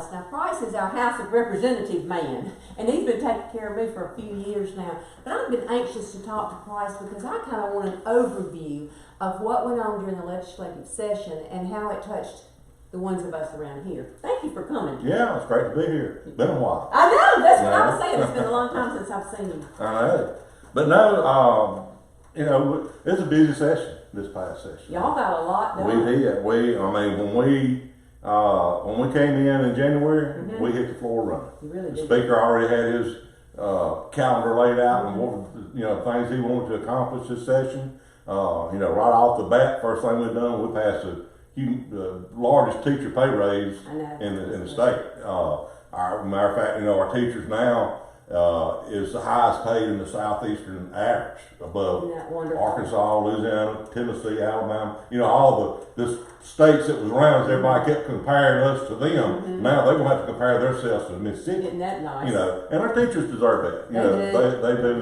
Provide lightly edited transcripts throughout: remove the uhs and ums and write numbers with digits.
Wallace. Now, Price is our House of Representative man, and he's been taking care of me for a few years now. But I've been anxious to talk to Price because I kind of want an overview of what went on during the legislative session and how it touched the ones of us around here. Thank you for coming. Yeah, it's great to be here. It's been a while. I know, that's what I was saying. It's been a long time since I've seen you. I know. But no, you know, it's a busy session, this past session. Y'all got a lot done. We did. When we came in January, we hit the floor running. You really The did. speaker already had his calendar laid out and what things he wanted to accomplish this session. Right off the bat, first thing we've done, we passed the largest teacher pay raise in the state. Matter of fact, our teachers now is the highest paid in the southeastern average, above Arkansas, Louisiana, Tennessee, Alabama. All the states that was around us, everybody kept comparing us to them. Now they're going to have to compare themselves to Mississippi. Isn't that nice? And our teachers deserve that. They do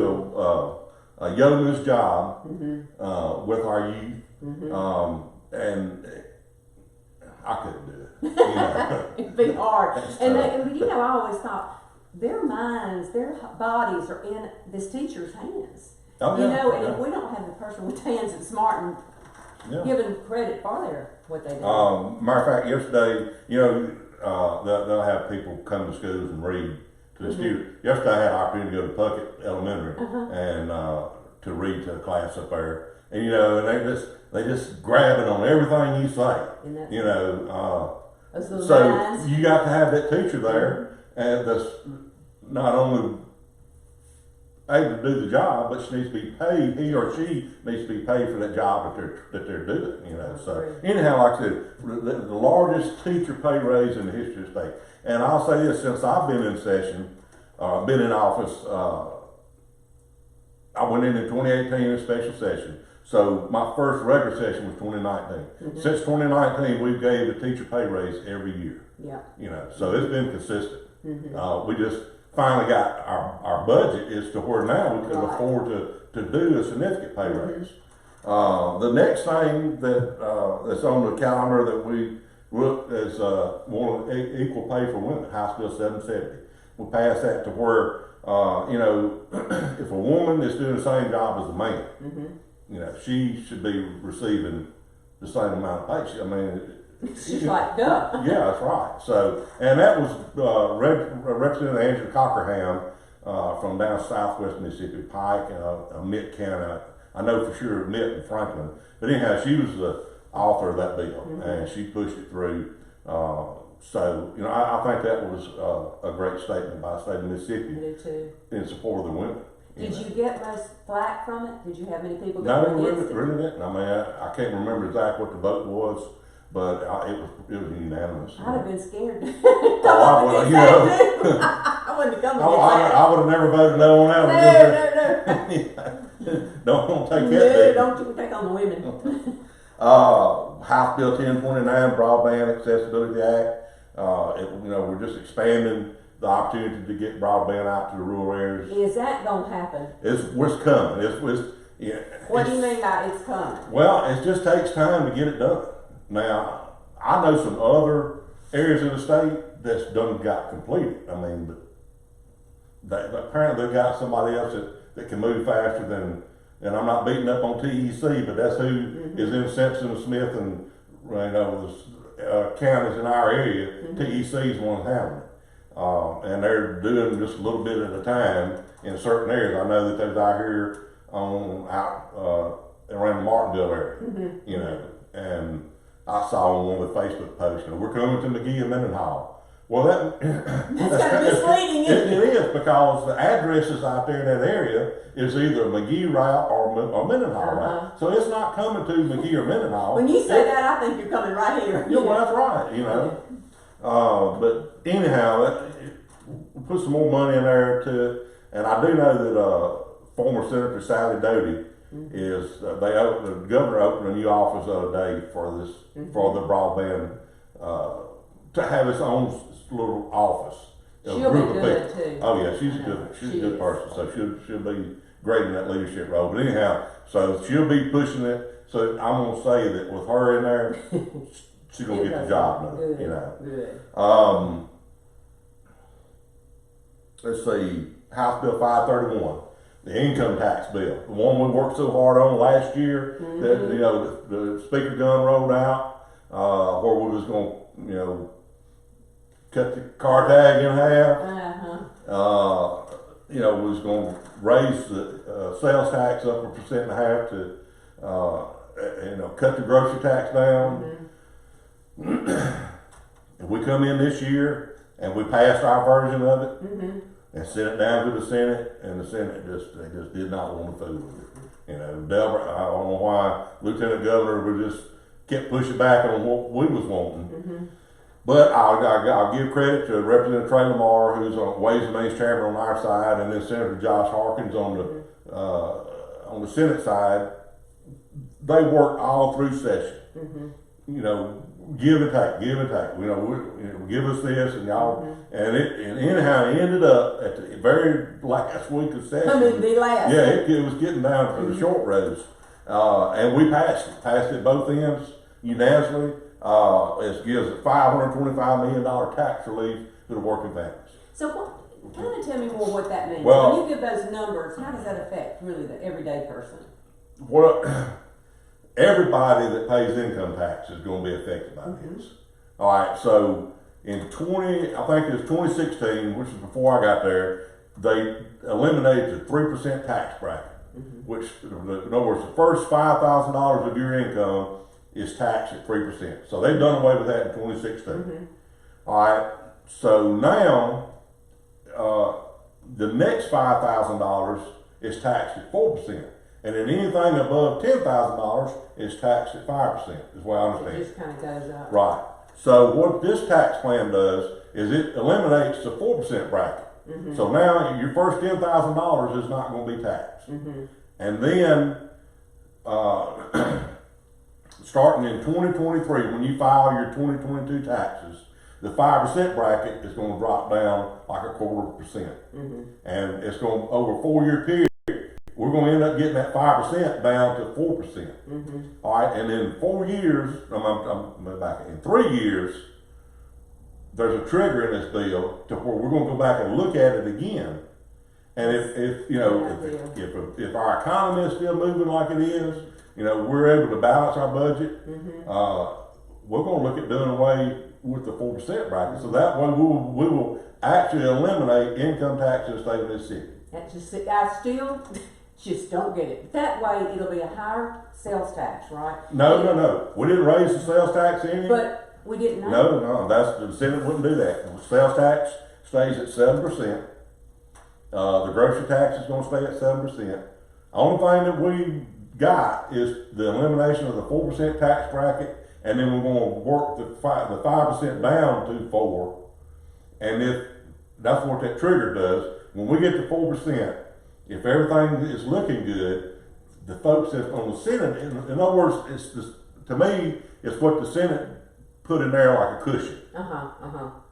a yeoman's job with our youth, and I couldn't do it. It'd be hard. And I always thought their minds, their bodies are in this teacher's hands. Oh, and if we don't have the person with hands that's smart and giving credit for what they do. Matter of fact, yesterday, they'll have people come to schools and read to the students. Yesterday, I had an opportunity to go to Puckett Elementary and to read to a class up there. And they just grabbing on everything you say. So you got to have that teacher there, and that's not only able to do the job, but she needs to be paid. He or she needs to be paid for that job that they're doing. So anyhow, like I said, the largest teacher pay raise in the history of the state. And I'll say this: since I've been in session, been in office, I went in 2018 in a special session. So my first regular session was 2019. Since 2019, we've gave a teacher pay raise every year. So it's been consistent. We just finally got our budget is to where now we can afford to do a significant pay raise. The next thing that's on the calendar that we looked is one equal pay for women, House Bill 770. We passed that to where if a woman is doing the same job as a man, she should be receiving the same amount of pay. She's like, duh. Yeah, that's right. So, and that was Representative Angela Cockerham from down southwest Mississippi, Pike, Mitt County. I know for sure Mitt and Franklin. But anyhow, she was the author of that bill, and she pushed it through. So, I think that was a great statement by the state of Mississippi. I do too. In support of the women. Did you get much flack from it? Did you have many people go against it? No, really didn't. I mean, I can't remember exactly what the vote was, but it was unanimous. I'd have been scared. I wouldn't have come against I would have never voted no on that. No. Don't want to take that. No, don't you take on the women. House Bill 1029, Broadband Accessibility Act. We're just expanding the opportunity to get broadband out to the rural areas. Is that going to happen? It's coming. What do you mean by it's coming? Well, it just takes time to get it done. Now, I know some other areas of the state that's got completed. I mean, but apparently they've got somebody else that can move faster than, and I'm not beating up on TEC, but that's who is in Simpson, Smith, and the counties in our area. TEC is one handling it. And they're doing just a little bit at a time in certain areas. I know that there's out here around the Martinville area, and I saw on one of the Facebook posts, we're coming to McGee and Mendenhall. Well, that's kind of misleading, isn't it? It is, because the addresses out there in that area is either a McGee route or Mendenhall route. So it's not coming to McGee or Mendenhall. When you say that, I think you're coming right here. Yeah, well, that's right, but anyhow, we put some more money in there to, and I do know that former Senator Sally Doty is the governor opened a new office the other day for the broadband to have its own little office. She'll be good too. Oh yeah, she's a good person, so she'll be great in that leadership role. But anyhow, so she'll be pushing it. So I'm gonna say that with her in there, she's gonna get the job done. Good. let's see, House Bill 531, the income tax bill, the one we worked so hard on last year, that, you know, the speaker gun rolled out, where we was gonna, you know, cut the car tag in half. You know, we was gonna raise the sales tax up 1.5% to, you know, cut the grocery tax down. If we come in this year and we passed our version of it and sent it down to the Senate, and the Senate they just did not want to fool with it. You know, Delbert, I don't know why Lieutenant Governor we just kept pushing back on what we was wanting. But I'll give credit to Representative Trey Lamar, who's on Ways and Means Chairman on our side, and then Senator Josh Harkins on the Senate side. They worked all through session. You know, give and take. You know, give us this, and y'all, and anyhow, it ended up at the very last week of session. Yeah, it was getting down to the short roads, and we passed it both ends unanimously. It gives a $525 million tax relief to the working families. So kind of tell me more what that means. Well, when you give those numbers, how does that affect really the everyday person? Well, everybody that pays income tax is going to be affected by this. All right, so in I think it was 2016, which is before I got there, they eliminated the 3% tax bracket, which, in other words, the first $5,000 of your income is taxed at 3%. So they've done away with that in 2016. All right, so now the next $5,000 is taxed at 4%. And then anything above $10,000 is taxed at 5%, is what I understand. It just kind of goes up. Right. So what this tax plan does is it eliminates the 4% bracket. So now your first $10,000 is not going to be taxed. And then starting in 2023, when you file your 2022 taxes, the 5% bracket is going to drop down like 0.25%. And it's going over a 4-year period. We're going to end up getting that 5% down to 4%. All right, and in 4 years, in 3 years, there's a trigger in this bill to where we're going to go back and look at it again. And if you know, if our economy is still moving like it is, you know, we're able to balance our budget. We're going to look at doing away with the 4% bracket, so that way we will actually eliminate income tax in the state of Mississippi. I still just don't get it. That way, it'll be a higher sales tax, right? No. We didn't raise the sales tax any. But we didn't. No. The Senate wouldn't do that. The sales tax stays at 7%. The grocery tax is going to stay at 7%. Only thing that we got is the elimination of the 4% tax bracket, and then we're going to work the 5% down to 4%. And if that's what that trigger does, when we get to 4%, if everything is looking good, the folks that's on the Senate, in other words, it's just, to me, it's what the Senate put in there like a cushion.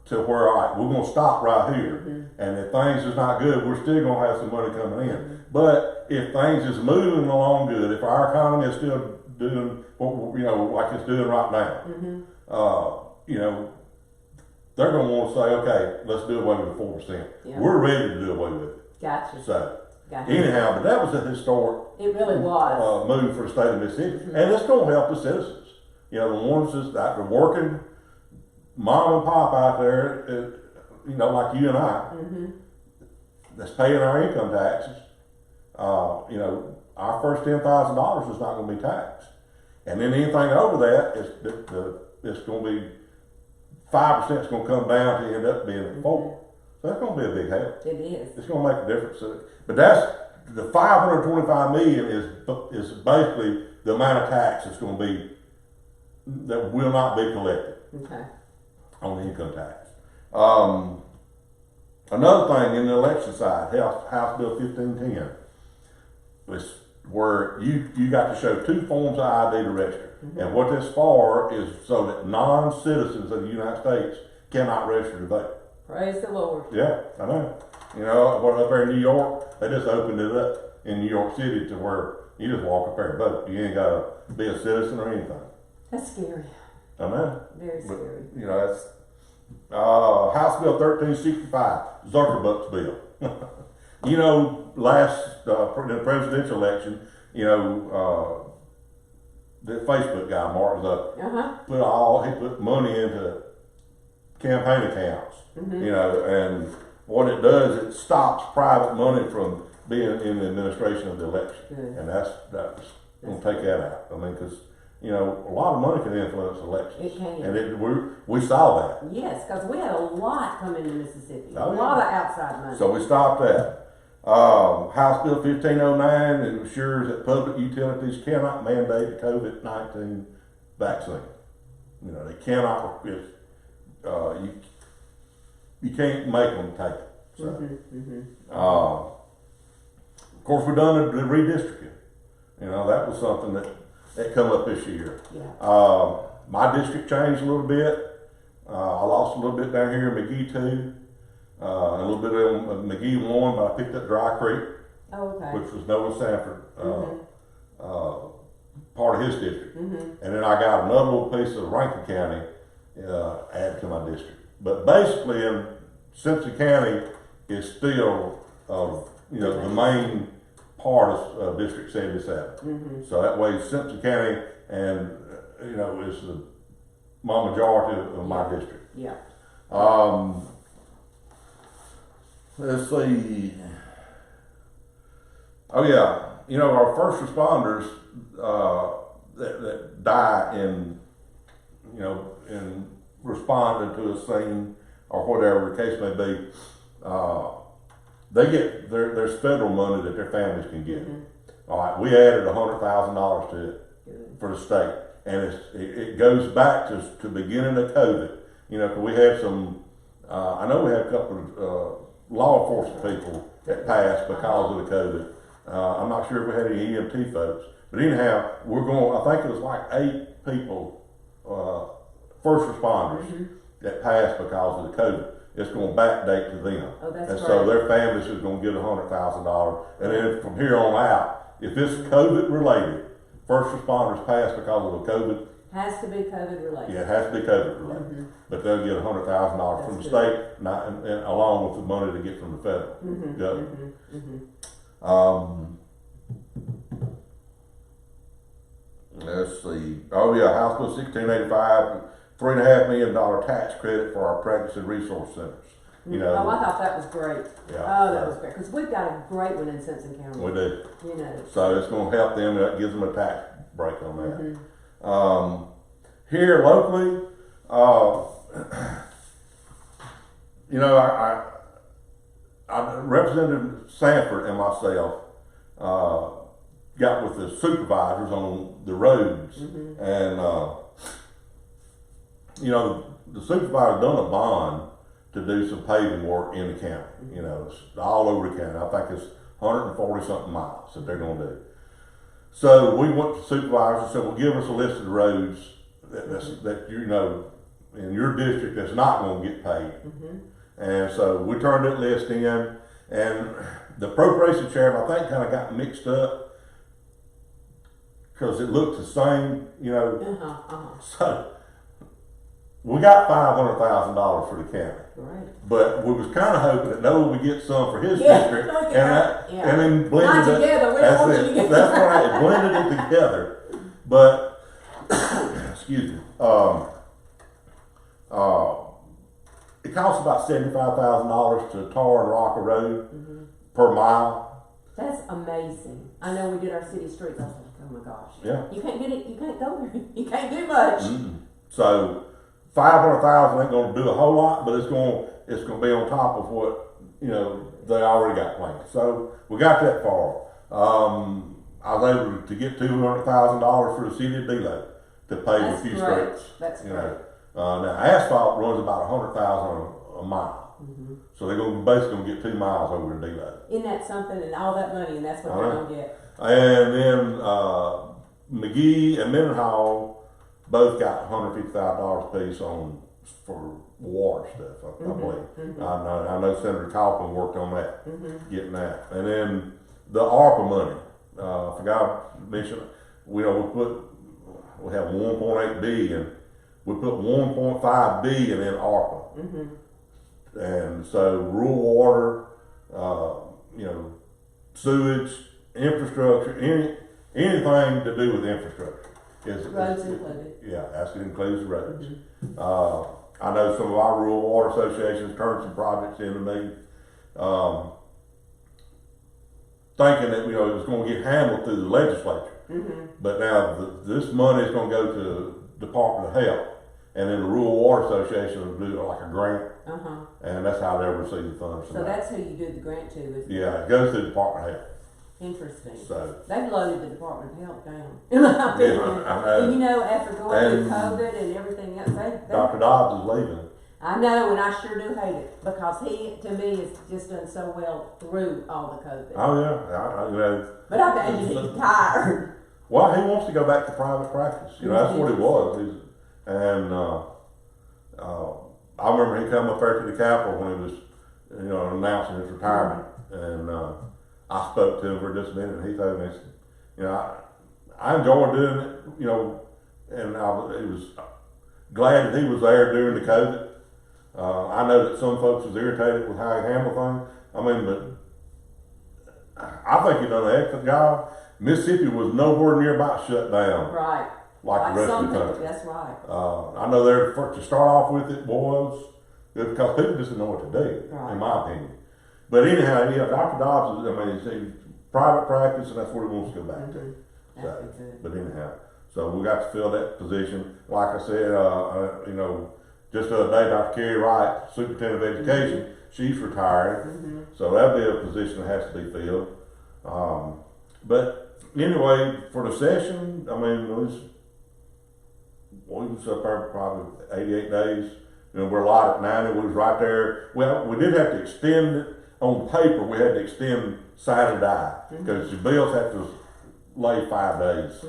To where, all right, we're going to stop right here. And if things is not good, we're still going to have some money coming in. But if things is moving along good, if our economy is still doing what, you know, like it's doing right now, you know, they're going to want to say, okay, let's do away with the 4%. We're ready to do away with it. Gotcha. So, anyhow, but that was a historic move for the state of Mississippi. And it's going to help the citizens. You know, the ones that are working mom and pop out there, you know, like you and I, that's paying our income taxes. You know, our first $10,000 is not going to be taxed. And then anything over that, it's going to be 5% is going to come down to end up being at 4%. So that's going to be a big help. It is. It's going to make a difference. But that's the $525 million is basically the amount of tax that's going to be that will not be collected on the income tax. Another thing in the election side, House Bill 1510, is where you got to show 2 forms of ID to register. And what this for is so that non-citizens of the United States cannot register to vote. Praise the Lord. Yeah, I know. You know, up there in New York, they just opened it up in New York City to where you just walk up there and vote. You ain't got to be a citizen or anything. That's scary. I know. Very scary. You know, that's House Bill 1365, Zuckerbuck's bill. You know, last the presidential election, you know, the Facebook guy, Mark Zuckerberg, he put money into campaign accounts. You know, and what it does, it stops private money from being in the administration of the election, and that's going to take that out. I mean, because you know, a lot of money can influence elections. It can. And we saw that. Yes, because we had a lot come into Mississippi. Oh, a lot of outside money. So we stopped that. House Bill 1509 ensures that public utilities cannot mandate the COVID-19 vaccine. You know, they cannot, you can't make them take it. So, of course, we've done the redistricting. You know, that was something that come up this year. Yeah. My district changed a little bit. I lost a little bit down here in McGee 2, a little bit in McGee 1, but I picked up Dry Creek, which was Noah Sanford, part of his district. And then I got another little piece of Rankin County added to my district. But basically, in Simpson County is still, you know, the main part of District 77. So that way, Simpson County and you know is the majority of my district. Yeah. Let's see. Oh yeah, you know our first responders that die in, you know, in responding to a scene or whatever the case may be. They get there's federal money that their families can get. All right, we added $100,000 to it for the state, and it goes back to the beginning of COVID. You know, 'cause we had some. I know we had a couple of law enforcement people that passed because of the COVID. I'm not sure if we had any EMT folks, but anyhow, we're going. I think it was like 8 people, first responders, that passed because of the COVID. It's going to backdate to them. Oh, that's and great. so their families is going to get $100,000. And then from here on out, if it's COVID related, first responders pass because of the COVID. Has to be COVID related. Yeah, it has to be COVID related. But they'll get $100,000 from the state, and along with the money they get from the federal government. Let's see. Oh yeah, House Bill 1685. $3.5 million tax credit for our practice and resource centers. You know. Oh, I thought that was great. Yeah, oh, that was great because we've got a great one in Simpson County. We do. You know. So it's going to help them. That gives them a tax break on that. Here locally, you know, I Representative Sanford and myself got with the supervisors on the roads, and you know, the supervisor done a bond to do some paving work in the county. You know, it's all over the county. I think it's 140 something miles that they're going to do. So we went to supervisors and said, well, give us a list of the roads that you know in your district that's not going to get paid. And so we turned that list in, and the appropriation chairman, I think, kind of got mixed up because it looked the same, you know. So we got $500,000 for the county. Right. But we was kind of hoping that Noah would get some for his district, and then blended it. Together. We don't want you to get That's right. It blended it together. But excuse me. It costs about $75,000 to tar and rock a road per mile. That's amazing. I know we did our city streets. I was like, oh my gosh. Yeah. You can't get it. You can't go there. You can't do much. So 500,000 ain't going to do a whole lot, but it's going to be on top of what, you know, they already got planned. So we got that far. I was able to get $200,000 for the city of D-Lake to pave a few streets. That's great. Now asphalt runs about $100,000 a mile, so they're going to basically get 2 miles over in D-Lake. Isn't that something? And all that money, and that's what they're going to get. And then McGee and Mendenhall both got $150,000 apiece for water stuff, I believe. I know Senator Kaufman worked on that, getting that. And then the ARPA money, I forgot to mention, we have 1.8 billion. We put 1.5 billion in ARPA. And so rural water, you know, sewage, infrastructure, anything to do with infrastructure. Roads included. Yeah, that includes the roads. I know some of our rural water associations turned some projects into me, thinking that, you know, it was going to get handled through the legislature. But now this money is going to go to the Department of Health, and then the Rural Water Association will do like a grant, and that's how they'll receive the funds. So that's who you do the grant to, isn't it? Yeah, it goes to the Department of Health. Interesting. So they've loaded the Department of Health down, in my opinion. And you know, after going through COVID and everything else, Dr. Dobbs is leaving. I know, and I sure do hate it, because he, to me, has just done so well through all the COVID. Oh yeah, you know. But I imagine he's tired. Well, he wants to go back to private practice. You know, that's what it was. I remember he come up there to the Capitol when he was, you know, announcing his retirement, and I spoke to him for just a minute, and he told me, you know, I enjoyed doing it, you know, and he was glad that he was there during the COVID. I know that some folks was irritated with how he handled things. I mean, but I think he done an excellent job. Mississippi was nowhere near about shut down. Right. Like the rest of the country. That's right. I know there, to start off with, it was because people just didn't know what to do, in my opinion. But anyhow, yeah, Dr. Dobbs, I mean, he's private practice, and that's what he wants to go back to. So, but anyhow, so we got to fill that position. Like I said, you know, just the other day, Dr. Carrie Wright, Superintendent of Education, she's retiring, so that'll be a position that has to be filled. But anyway, for the session, I mean, we was up there probably 88 days. You know, we're live at 90. We was right there. Well, we did have to extend it on paper. We had to extend sign and die because your bills have to lay 5 days.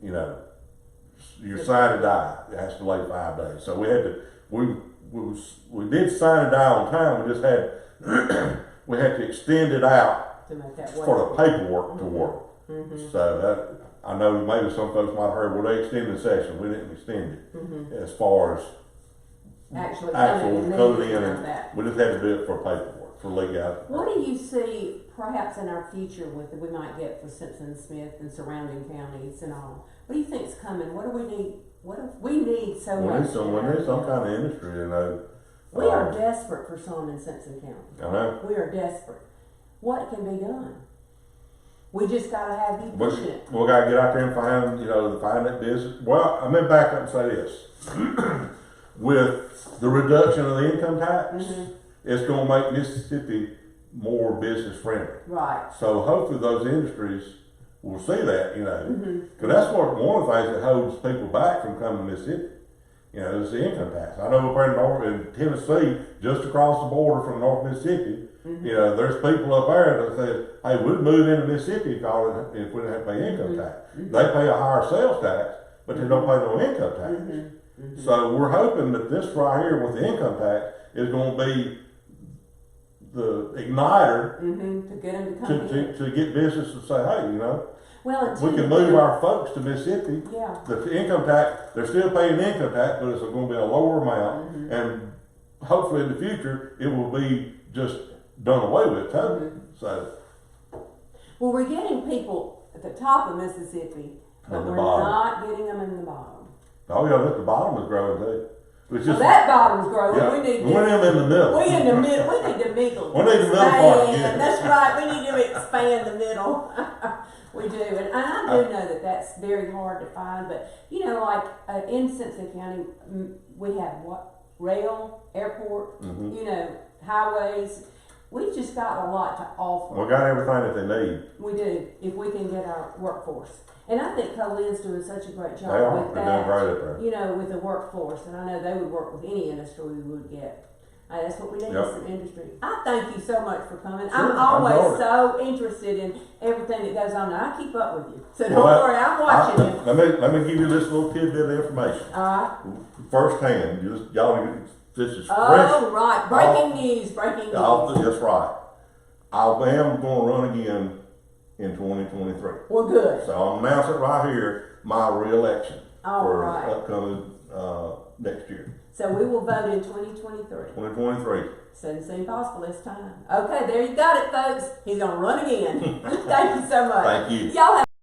You know, your sign and die has to lay 5 days. So we had to. We did sign and die on time. We just had we had to extend it out to make that work. For the paperwork to work. So that, I know maybe some folks might have heard, well, they extended the session. We didn't extend it as far as actually coming in, and we just had to do it for paperwork, for legality. What do you see perhaps in our future with that we might get for Simpson and Smith and surrounding counties and all? What do you think is coming? What do we need? What if we need so much? We need some kind of industry, you know. We are desperate for some in Simpson County. I know. We are desperate. What can be done? We just gotta have you pushing it. We gotta get out there and find that business. Well, I'm gonna back up and say this. With the reduction of the income tax, it's gonna make Mississippi more business friendly. Right. So hopefully those industries will see that, you know, because that's one of the things that holds people back from coming to Mississippi. You know, is the income tax. I know up there in Tennessee, just across the border from North Mississippi, you know, there's people up there that say, hey, we'd move into Mississippi if we didn't have to pay income tax. They pay a higher sales tax, but they don't pay no income tax. So we're hoping that this right here with the income tax is going to be the igniter to get them to come to get business to say, hey, you know, well, we can move our folks to Mississippi. Yeah. The income tax, they're still paying income tax, but it's going to be a lower amount, and hopefully in the future it will be just done away with totally. So, well, we're getting people at the top of Mississippi, but we're not getting them in the bottom. Oh yeah, the bottom is growing too. That bottom's growing. Yeah, we need them in the middle. We in the middle. We need the middle. We need the middle part. Yeah. That's right. We need to expand the middle. We do, and I do know that that's very hard to find. But you know, like in Simpson County, we have rail, airport, you know, highways. We've just got a lot to offer. We got everything that they need. We do, if we can get our workforce. And I think Colin's doing such a great job with They're that. doing great up there. You know, with the workforce, and I know they would work with any industry we would get. That's what we need, some industry. I thank you so much for coming. Sure, I'm always so interested in everything that goes on. Now, I keep up with you, so don't worry, I'm watching you. Let me give you this little tidbit of information. First hand, this is fresh. Oh, right. Breaking news. That's right. I am going to run again in 2023. Well, good. So I'm announcing right here my re-election for right. upcoming next year. So we will vote in 2023. 2023. Doesn't seem possible this time. Okay, there you got it, folks. He's gonna run again. Thank you so much. Thank you. Y'all have